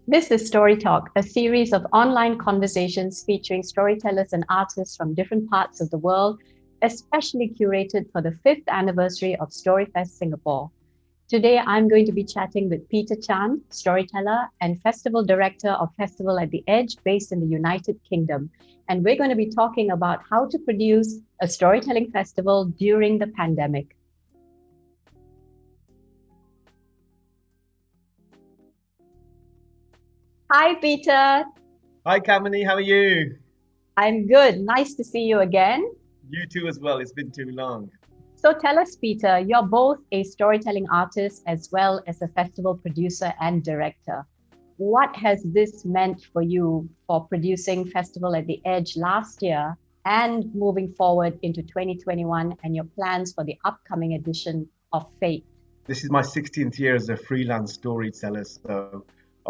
This is Story Talk, a series of online conversations featuring storytellers and artists from different parts of the world, especially curated for the fifth anniversary of StoryFest Singapore. Today, I'm going to be chatting with Peter Chan, storyteller and festival director of Festival at the Edge, based in the United Kingdom. And we're going to be talking about how to produce a storytelling festival during the pandemic. Hi, Peter. Hi, Kamini. How are you? I'm good. Nice to see you again. You too, as well. It's been too long. So tell us, Peter, you're both a storytelling artist as well as a festival producer and director. What has this meant for you for producing Festival at the Edge last year and moving forward into 2021 and your plans for the upcoming edition of Fate? This is my 16th year as a freelance storyteller, so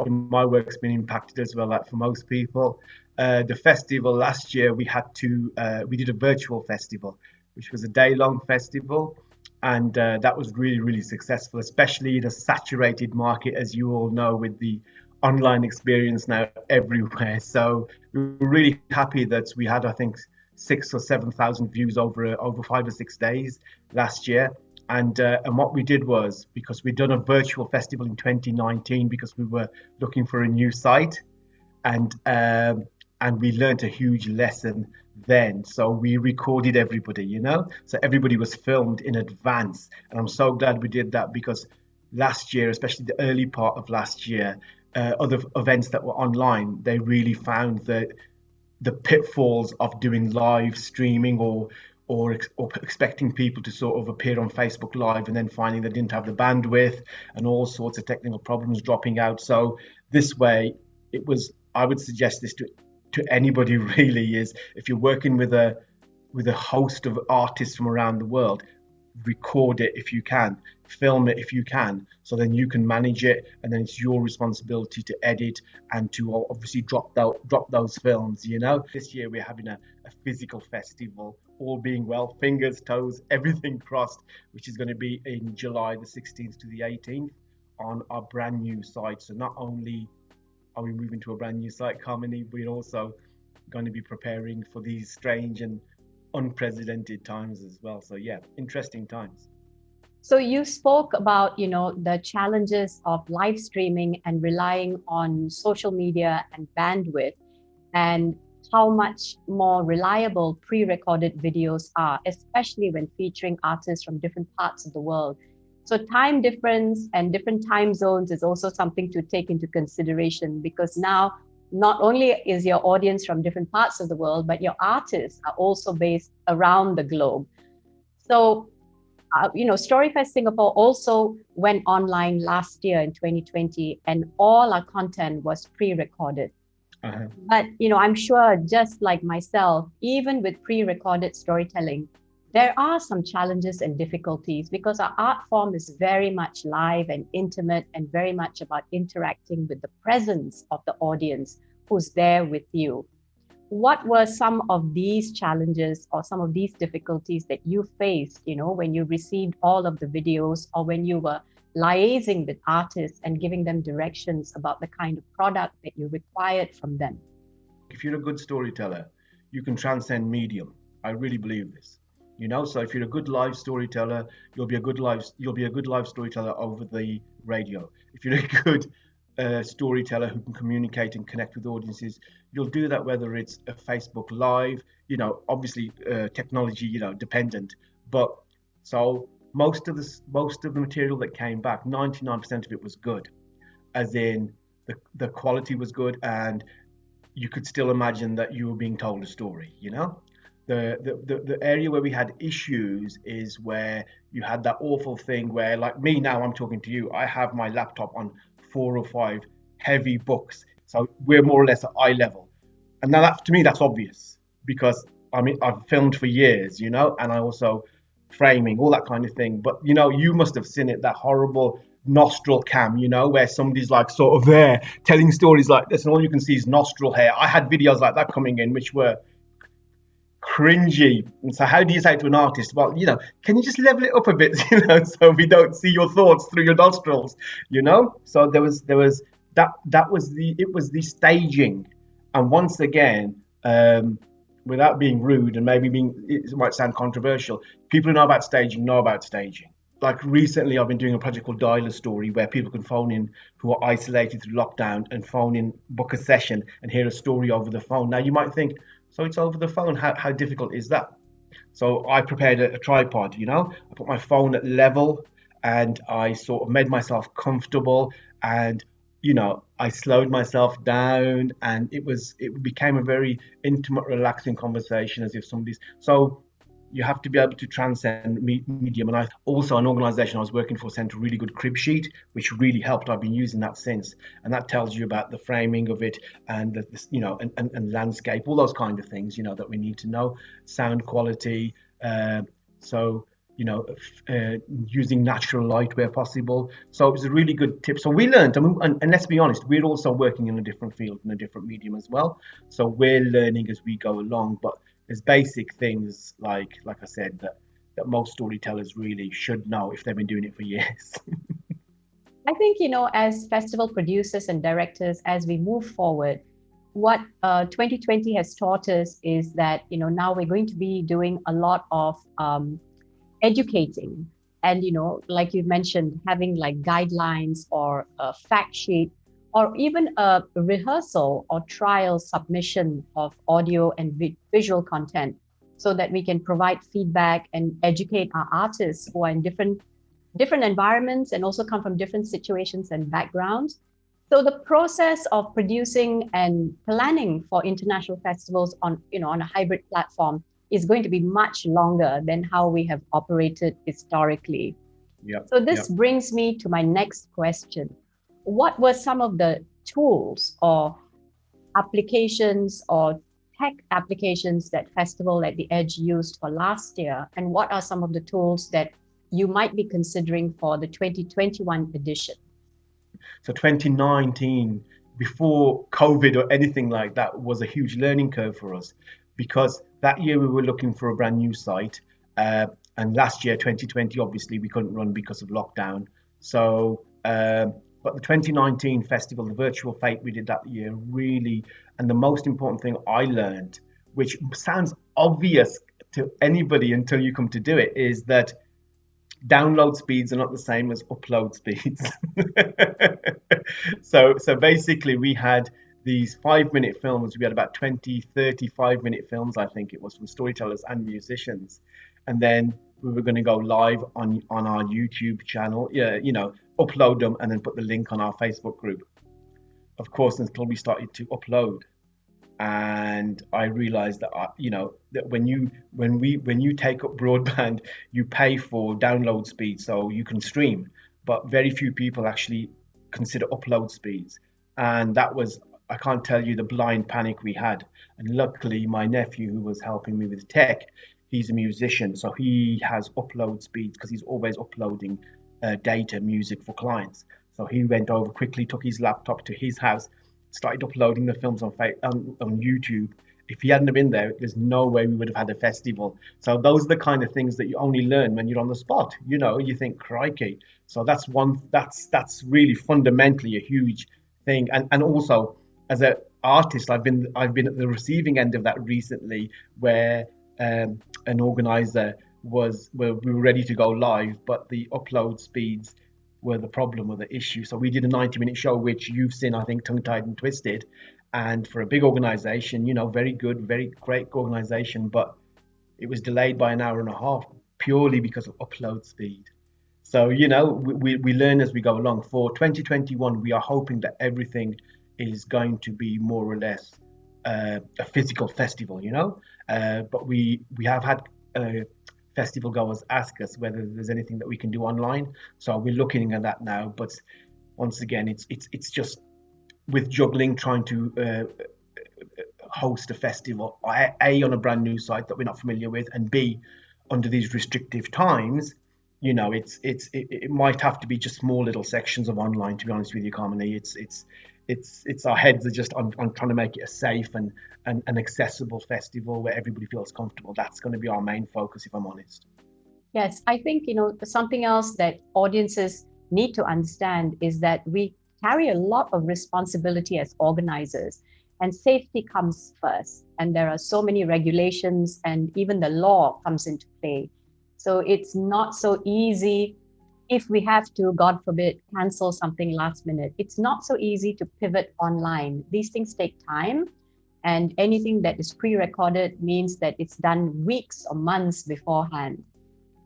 my work's been impacted as well, like for most people. The festival last year, we did a virtual festival, which was a day-long festival, and that was really, really successful, especially in a saturated market, as you all know, with the online experience now everywhere. So we were really happy that we had, I think, 6 or 7 thousand views over 5 or 6 days last year. And what we did was, because we'd done a virtual festival in 2019 because we were looking for a new site, and we learned a huge lesson then. So we recorded everybody. So everybody was filmed in advance, and I'm so glad we did that, because last year, especially the early part of last year, other events that were online, they really found that the pitfalls of doing live streaming or expecting people to sort of appear on Facebook Live and then finding they didn't have the bandwidth and all sorts of technical problems dropping out. So this way, I would suggest this to anybody really, is if you're working with a host of artists from around the world, record it if you can, film it if you can, so then you can manage it, and then it's your responsibility to edit and to obviously drop those films. This year we're having a physical festival, all being well, fingers, toes, everything crossed, which is going to be in July the 16th to the 18th on our brand new site. So not only are we moving to a brand new site, Kamini, we're also going to be preparing for these strange and unprecedented times as well. So yeah, interesting times. So you spoke about, the challenges of live streaming and relying on social media and bandwidth, and how much more reliable pre-recorded videos are, especially when featuring artists from different parts of the world. So time difference and different time zones is also something to take into consideration, because now not only is your audience from different parts of the world, but your artists are also based around the globe. So, StoryFest Singapore also went online last year in 2020, and all our content was pre-recorded. Uh-huh. But, I'm sure, just like myself, even with pre-recorded storytelling, there are some challenges and difficulties, because our art form is very much live and intimate and very much about interacting with the presence of the audience who's there with you. What were some of these challenges or some of these difficulties that you faced, when you received all of the videos, or when you were liaising with artists and giving them directions about the kind of product that you required from them? If you're a good storyteller, you can transcend medium. I really believe this. So if you're a good live storyteller, you'll be a good live storyteller over the radio. If you're a good storyteller who can communicate and connect with audiences, you'll do that whether it's a Facebook Live, obviously technology, dependent. But so most of the material that came back, 99% of it was good, as in the quality was good, and you could still imagine that you were being told a story. The area where we had issues is where you had that awful thing where, like me now, I'm talking to you, I have my laptop on 4 or 5 heavy books, so we're more or less at eye level. And now to me that's obvious, because I've filmed for years, and I also framing, all that kind of thing. But you must have seen it, that horrible nostril cam, where somebody's like sort of there telling stories like this, and all you can see is nostril hair. I had videos like that coming in which were cringy. And so how do you say to an artist, well, can you just level it up a bit, so we don't see your thoughts through your nostrils, so there was that was the staging. And once again, without being rude and maybe it might sound controversial, people who know about staging. Like recently, I've been doing a project called Dial a Story, where people can phone in who are isolated through lockdown and phone in, book a session, and hear a story over the phone. Now you might think, so it's over the phone. How difficult is that? So I prepared a tripod. I put my phone at level, and I sort of made myself comfortable, and I slowed myself down, and it became a very intimate, relaxing conversation, as if somebody's. So you have to be able to transcend medium. And I also, an organization I was working for sent a really good crib sheet, which really helped. I've been using that since, and that tells you about the framing of it, and and landscape, all those kind of things that we need to know. Sound quality, so using natural light where possible. So it was a really good tip. So we learned, and let's be honest, we're also working in a different field, in a different medium as well. So we're learning as we go along. But there's basic things like I said, that most storytellers really should know if they've been doing it for years. I think, as festival producers and directors, as we move forward, what 2020 has taught us is that, now we're going to be doing a lot of educating, and like you mentioned, having like guidelines or a fact sheet, or even a rehearsal or trial submission of audio and visual content, so that we can provide feedback and educate our artists who are in different environments and also come from different situations and backgrounds. So the process of producing and planning for international festivals on a hybrid platform is going to be much longer than how we have operated historically. Yep. So this brings me to my next question. What were some of the tools or applications or tech applications that Festival at the Edge used for last year? And what are some of the tools that you might be considering for the 2021 edition? So 2019, before COVID or anything like that, was a huge learning curve for us, because that year we were looking for a brand new site. And last year, 2020, obviously we couldn't run because of lockdown. So, but the 2019 festival, the virtual fete we did that year, really, and the most important thing I learned, which sounds obvious to anybody until you come to do it, is that download speeds are not the same as upload speeds. So basically we had these 5-minute films. We had about 20, 35-minute films, I think it was, from storytellers and musicians. And then we were going to go live on our YouTube channel, upload them and then put the link on our Facebook group. Of course, until we started to upload, and I realized that that when you take up broadband, you pay for download speed so you can stream, but very few people actually consider upload speeds. And that was, I can't tell you the blind panic we had. And luckily my nephew, who was helping me with tech, he's a musician, so he has upload speeds because he's always uploading data, music for clients. So he went over quickly, took his laptop to his house, started uploading the films on YouTube. If he hadn't have been there, there's no way we would have had a festival. So those are the kind of things that you only learn when you're on the spot. You think, crikey. So that's really fundamentally a huge thing. And also, as an artist, I've been at the receiving end of that recently, where an organizer where we were ready to go live, but the upload speeds were the problem or the issue. So we did a 90-minute show, which you've seen, I think, Tongue Tied and Twisted. And for a big organization, very good, very great organization, but it was delayed by an hour and a half purely because of upload speed. So, we learn as we go along. For 2021, we are hoping that everything is going to be more or less a physical festival, but we have had festival goers ask us whether there's anything that we can do online. So we're looking at that now. But once again, it's just with juggling, trying to host a festival, A, on a brand new site that we're not familiar with, and B, under these restrictive times, it might have to be just small little sections of online, to be honest with you, Kamini. It's our heads are just on trying to make it a safe and an accessible festival where everybody feels comfortable. That's going to be our main focus, if I'm honest. Yes, I think, something else that audiences need to understand is that we carry a lot of responsibility as organizers, and safety comes first. And there are so many regulations, and even the law comes into play. So it's not so easy if we have to, God forbid, cancel something last minute. It's not so easy to pivot online. These things take time, and anything that is pre-recorded means that it's done weeks or months beforehand.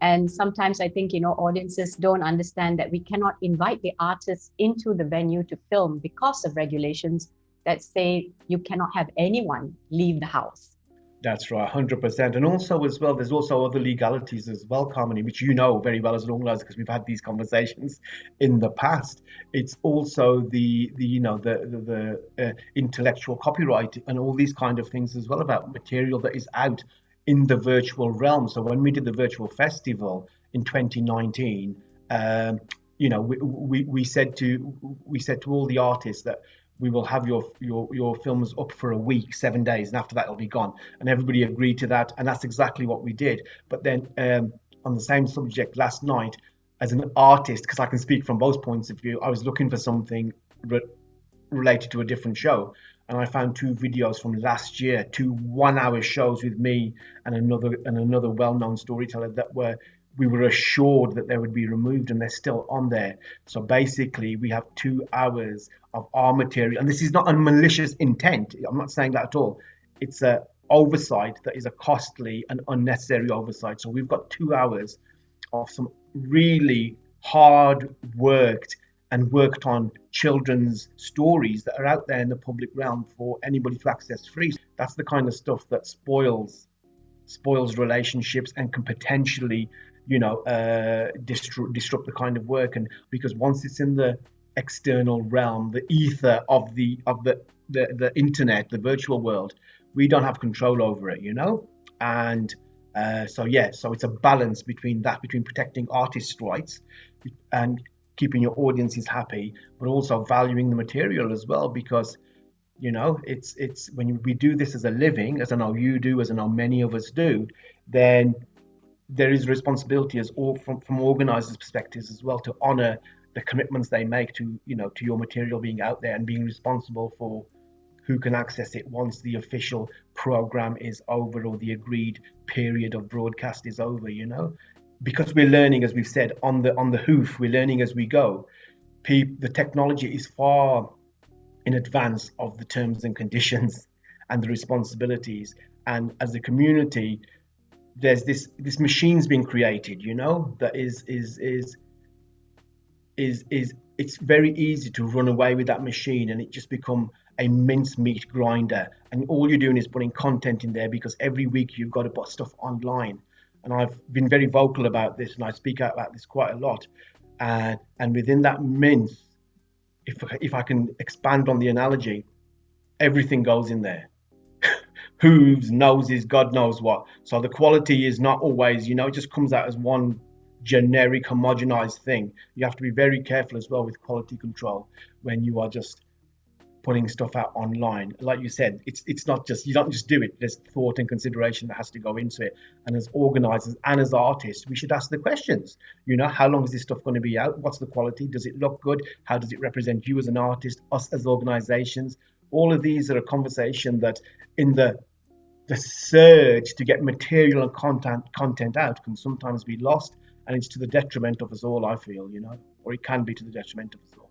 And sometimes I think, audiences don't understand that we cannot invite the artists into the venue to film because of regulations that say you cannot have anyone leave the house. That's right, 100%. And also as well, there's also other legalities as well, Kamini, which you know very well as an organizer because we've had these conversations in the past. It's also the intellectual copyright and all these kind of things as well about material that is out in the virtual realm. So when we did the virtual festival in 2019, we said to all the artists that we will have your films up for a week, 7 days, and after that it'll be gone. And everybody agreed to that, and that's exactly what we did. But then on the same subject last night, as an artist, because I can speak from both points of view, I was looking for something related to a different show, and I found 2 videos from last year, 2 1-hour shows with me and another well-known storyteller that we were assured that they would be removed, and they're still on there. So basically, we have 2 hours of our material, and this is not a malicious intent. I'm not saying that at all. It's a oversight that is a costly and unnecessary oversight. So we've got 2 hours of some really hard worked on children's stories that are out there in the public realm for anybody to access free. That's the kind of stuff that spoils relationships and can potentially disrupt the kind of work. And because once it's in the external realm, the ether of the internet, the virtual world, we don't have control over it, and so it's a balance between protecting artists' rights and keeping your audiences happy, but also valuing the material as well, because it's when we do this as a living, as I know you do, as I know many of us do, then there is responsibility from organizers' perspectives as well to honor the commitments they make to your material being out there and being responsible for who can access it once the official program is over or the agreed period of broadcast is over, because we're learning, as we've said, on the hoof, we're learning as we go. The technology is far in advance of the terms and conditions and the responsibilities, and as a community there's this machine's being created, that is it's very easy to run away with that machine and it just become a mincemeat grinder, and all you're doing is putting content in there because every week you've got to put stuff online. And I've been very vocal about this, and I speak out about this quite a lot, and within that mince, if I can expand on the analogy, everything goes in there. Hooves, noses, God knows what. So the quality is not always, it just comes out as one generic homogenized thing. You have to be very careful as well with quality control when you are just putting stuff out online. Like you said, it's not just, you don't just do it. There's thought and consideration that has to go into it. And as organizers and as artists, we should ask the questions. How long is this stuff going to be out? What's the quality? Does it look good? How does it represent you as an artist, us as organizations? All of these are a conversation that in the surge to get material and content out can sometimes be lost, and it's to the detriment of us all, I feel, or it can be to the detriment of us all.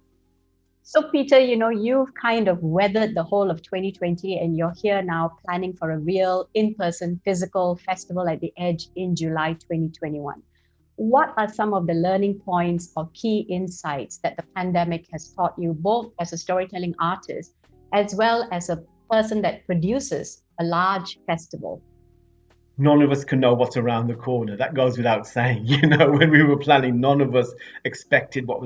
So Peter, you've kind of weathered the whole of 2020 and you're here now planning for a real in-person physical festival at the Edge in July 2021. What are some of the learning points or key insights that the pandemic has taught you, both as a storytelling artist as well as a person that produces a large festival? None of us can know what's around the corner. That goes without saying. When we were planning, none of us expected what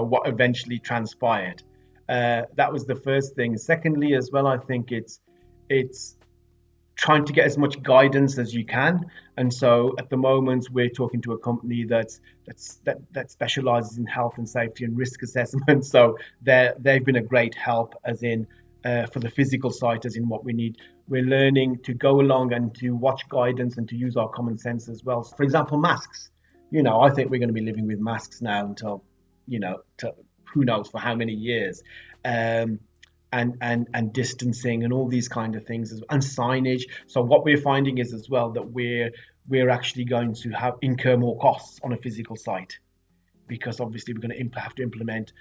what eventually transpired. That was the first thing. Secondly, as well, I think it's trying to get as much guidance as you can. And so at the moment, we're talking to a company that specializes in health and safety and risk assessment. So they've been a great help, as in for the physical site, as in what we need. We're learning to go along and to watch guidance and to use our common sense as well. For example, masks. I think we're going to be living with masks now until, who knows for how many years. And distancing and all these kind of things, and signage. So what we're finding is as well that we're actually going to incur more costs on a physical site, because obviously we're going to have to implement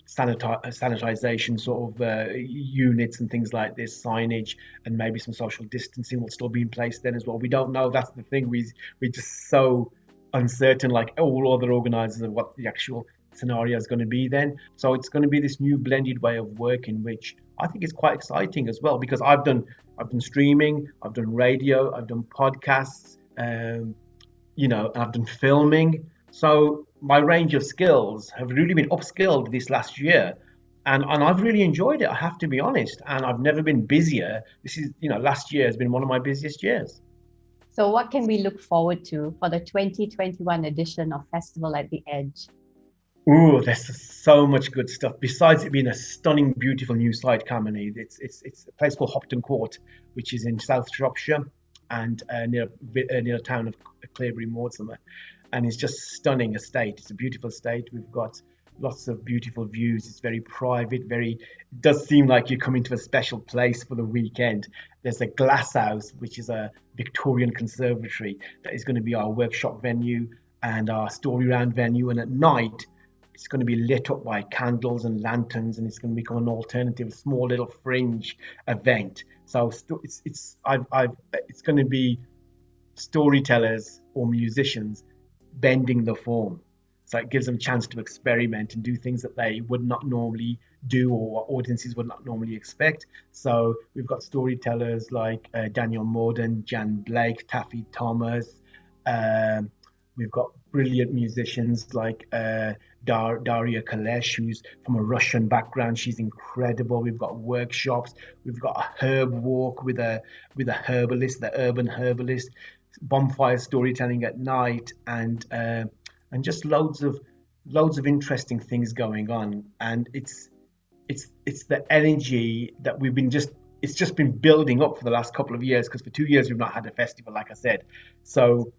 sanitization sort of units and things like this, signage, and maybe some social distancing will still be in place then as well. We don't know. That's the thing. We're just so uncertain, like all other organizers, of what the actual scenario is going to be then. So it's going to be this new blended way of working, which I think is quite exciting as well, because I've done streaming, I've done radio, I've done podcasts, and I've done filming. So my range of skills have really been upskilled this last year, and I've really enjoyed it, I have to be honest. And I've never been busier. This is, last year has been one of my busiest years. So what can we look forward to for the 2021 edition of Festival at the Edge? Ooh, there's so much good stuff. Besides it being a stunning, beautiful new site, Kamini, it's a place called Hopton Court, which is in South Shropshire, and near the town of Cleobury Mortimer, and it's just stunning estate. It's a beautiful estate. We've got lots of beautiful views. It's very private. It does seem like you're coming to a special place for the weekend. There's a glass house, which is a Victorian conservatory, that is going to be our workshop venue and our story round venue. And at night, it's going to be lit up by candles and lanterns, and it's going to become an alternative, small little fringe event. So it's going to be storytellers or musicians bending the form. So it gives them a chance to experiment and do things that they would not normally do, or audiences would not normally expect. So we've got storytellers like Daniel Morden, Jan Blake, Taffy Thomas. We've got brilliant musicians like Daria Kalesh, who's from a Russian background. She's incredible. We've got workshops. We've got a herb walk with a herbalist, the urban herbalist, bonfire storytelling at night, and just loads of interesting things going on. And it's the energy that it's just been building up for the last couple of years, because for 2 years we've not had a festival, like I said. So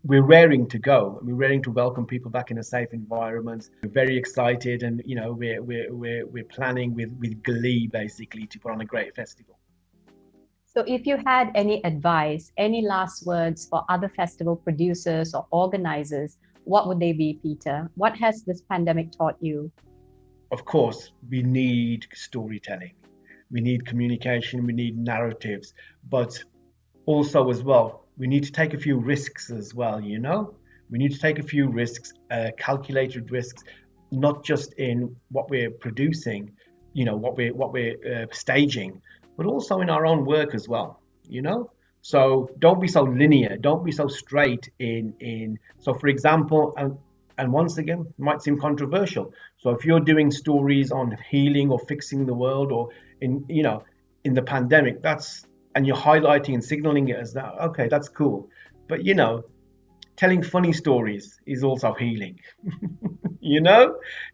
we're raring to go. We're raring to welcome people back in a safe environment. We're very excited, and we're planning with glee, basically, to put on a great festival. So if you had any advice, any last words for other festival producers or organizers, what would they be, Peter? What has this pandemic taught you? Of course, we need storytelling. We need communication. We need narratives. But also as well, we need to take a few risks as well, We need to take a few risks, calculated risks, not just in what we're producing, what we're staging, but also in our own work as well, So don't be so linear, don't be so straight in. So for example, and once again, it might seem controversial. So if you're doing stories on healing or fixing the world, or in the pandemic, and you're highlighting and signaling it as that, okay, that's cool. But telling funny stories is also healing.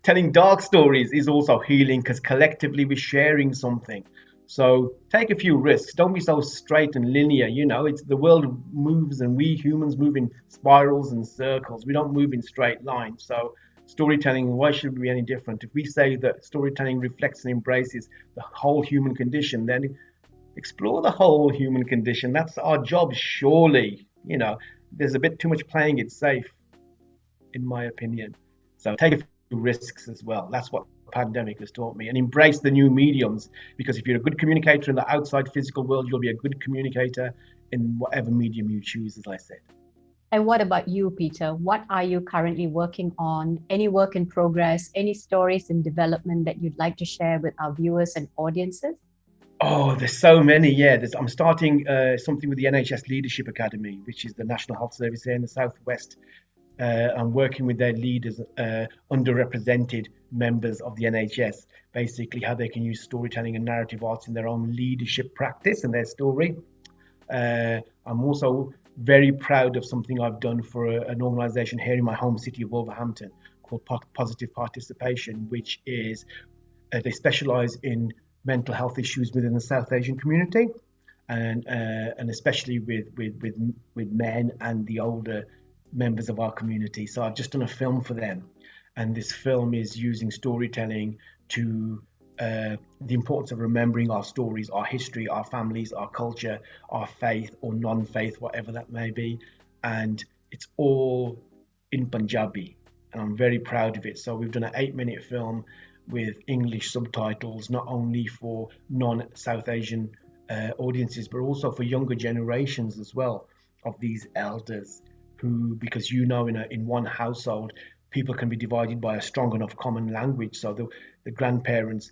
Telling dark stories is also healing, because collectively we're sharing something. So take a few risks. Don't be so straight and linear. It's the world moves, and we humans move in spirals and circles. We don't move in straight lines. So storytelling, why should we be any different? If we say that storytelling reflects and embraces the whole human condition, then explore the whole human condition. That's our job, surely. There's a bit too much playing it safe, in my opinion. So take a few risks as well. That's what the pandemic has taught me. And embrace the new mediums, because if you're a good communicator in the outside physical world, you'll be a good communicator in whatever medium you choose, as I said. And what about you, Peter? What are you currently working on? Any work in progress? Any stories in development that you'd like to share with our viewers and audiences? Oh, there's so many. Yeah, I'm starting something with the NHS Leadership Academy, which is the National Health Service here in the Southwest. I'm working with their leaders, underrepresented members of the NHS, basically how they can use storytelling and narrative arts in their own leadership practice and their story. I'm also very proud of something I've done for an organisation here in my home city of Wolverhampton called Positive Participation, which is they specialise in mental health issues within the South Asian community, and especially with men and the older members of our community. So I've just done a film for them, And this film is using storytelling to the importance of remembering our stories, our history, our families, our culture, our faith or non-faith, whatever that may be. And it's all in Punjabi. And I'm very proud of it. So we've done an 8-minute film with English subtitles, not only for non-South Asian audiences, but also for younger generations as well of these elders who, because in one household, people can be divided by a strong enough common language. So the grandparents'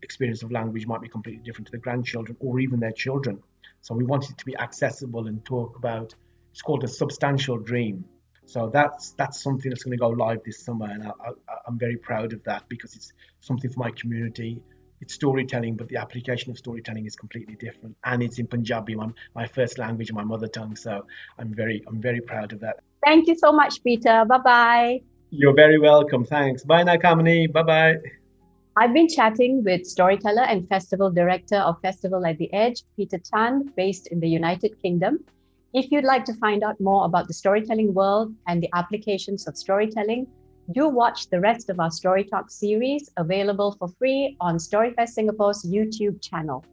experience of language might be completely different to the grandchildren or even their children. So we wanted it to be accessible and talk about, it's called a substantial dream. So that's something that's going to go live this summer, and I'm very proud of that because it's something for my community. It's storytelling, but the application of storytelling is completely different, and it's in Punjabi, my first language, my mother tongue. So I'm very proud of that. Thank you so much, Peter. Bye bye. You're very welcome. Thanks. Bye now, Kamini. Bye bye. I've been chatting with storyteller and festival director of Festival at the Edge, Peter Chand, based in the United Kingdom. If you'd like to find out more about the storytelling world and the applications of storytelling, do watch the rest of our Story Talk series, available for free on StoryFest Singapore's YouTube channel.